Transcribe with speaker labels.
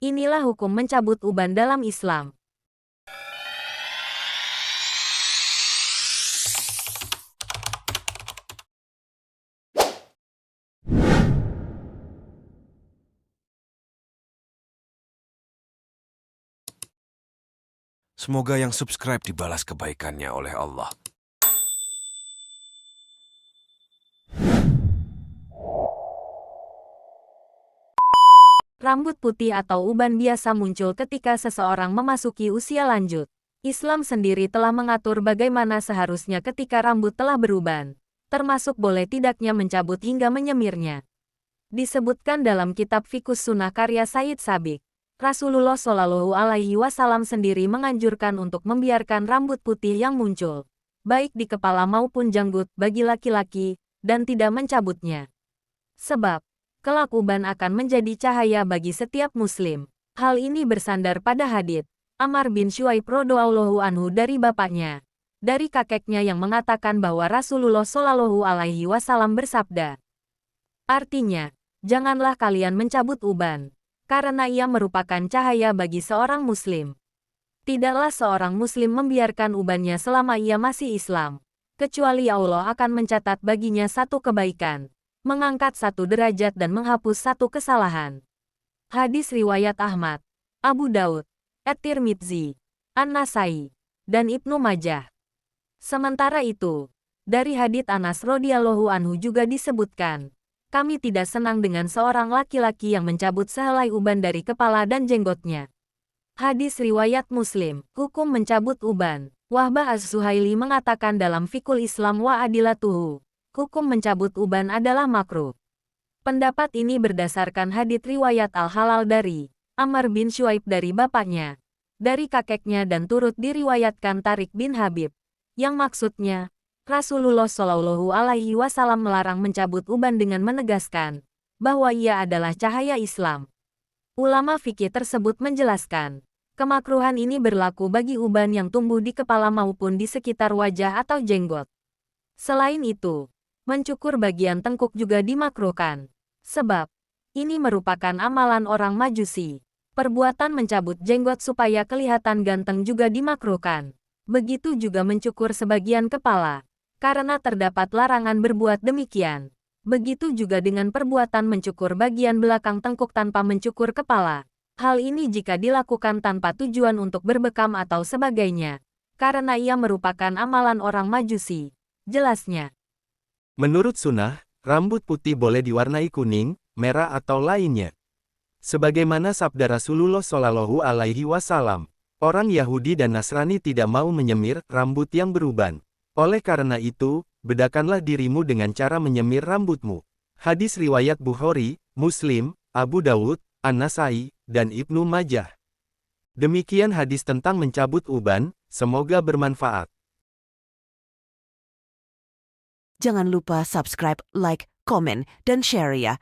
Speaker 1: Inilah hukum mencabut uban dalam Islam.
Speaker 2: Semoga yang subscribe dibalas kebaikannya oleh Allah.
Speaker 1: Rambut putih atau uban biasa muncul ketika seseorang memasuki usia lanjut. Islam sendiri telah mengatur bagaimana seharusnya ketika rambut telah beruban, termasuk boleh tidaknya mencabut hingga menyemirnya. Disebutkan dalam kitab Fiqhus Sunnah karya Said Sabiq, Rasulullah Shallallahu Alaihi Wasallam sendiri menganjurkan untuk membiarkan rambut putih yang muncul, baik di kepala maupun janggut bagi laki-laki, dan tidak mencabutnya. Sebab, kelak uban akan menjadi cahaya bagi setiap muslim. Hal ini bersandar pada hadits Ammar bin Syuaib radhiyallahu anhu dari bapaknya, dari kakeknya yang mengatakan bahwa Rasulullah Shallallahu Alaihi Wasallam bersabda. Artinya, janganlah kalian mencabut uban, karena ia merupakan cahaya bagi seorang muslim. Tidaklah seorang muslim membiarkan ubannya selama ia masih Islam, kecuali Allah akan mencatat baginya satu kebaikan, mengangkat satu derajat dan menghapus satu kesalahan. Hadis riwayat Ahmad, Abu Daud, At-Tirmidzi, An-Nasai, dan Ibnu Majah. Sementara itu, dari hadits Anas radhiyallahu anhu juga disebutkan, kami tidak senang dengan seorang laki-laki yang mencabut sehelai uban dari kepala dan jenggotnya. Hadis riwayat Muslim, hukum mencabut uban. Wahbah Az-Zuhaili mengatakan dalam Fiqhul Islam wa Adilatuhu, hukum mencabut uban adalah makruh. Pendapat ini berdasarkan hadits riwayat Al-Halal dari Ammar bin Syuaib dari bapaknya, dari kakeknya dan turut diriwayatkan Tariq bin Habib, yang maksudnya, Rasulullah Shallallahu Alaihi Wasallam melarang mencabut uban dengan menegaskan bahwa ia adalah cahaya Islam. Ulama fikih tersebut menjelaskan, kemakruhan ini berlaku bagi uban yang tumbuh di kepala maupun di sekitar wajah atau jenggot. Selain itu, mencukur bagian tengkuk juga dimakruhkan, sebab ini merupakan amalan orang Majusi. Perbuatan mencabut jenggot supaya kelihatan ganteng juga dimakruhkan. Begitu juga mencukur sebagian kepala, karena terdapat larangan berbuat demikian. Begitu juga dengan perbuatan mencukur bagian belakang tengkuk tanpa mencukur kepala. Hal ini jika dilakukan tanpa tujuan untuk berbekam atau sebagainya, karena ia merupakan amalan orang Majusi. Jelasnya.
Speaker 3: Menurut sunnah, rambut putih boleh diwarnai kuning, merah atau lainnya. Sebagaimana sabda Rasulullah Shallallahu Alaihi Wasallam, orang Yahudi dan Nasrani tidak mau menyemir rambut yang beruban. Oleh karena itu, bedakanlah dirimu dengan cara menyemir rambutmu. Hadis riwayat Bukhari, Muslim, Abu Dawud, An-Nasai, dan Ibnu Majah. Demikian hadis tentang mencabut uban, semoga bermanfaat.
Speaker 4: Jangan lupa subscribe, like, komen, dan share ya.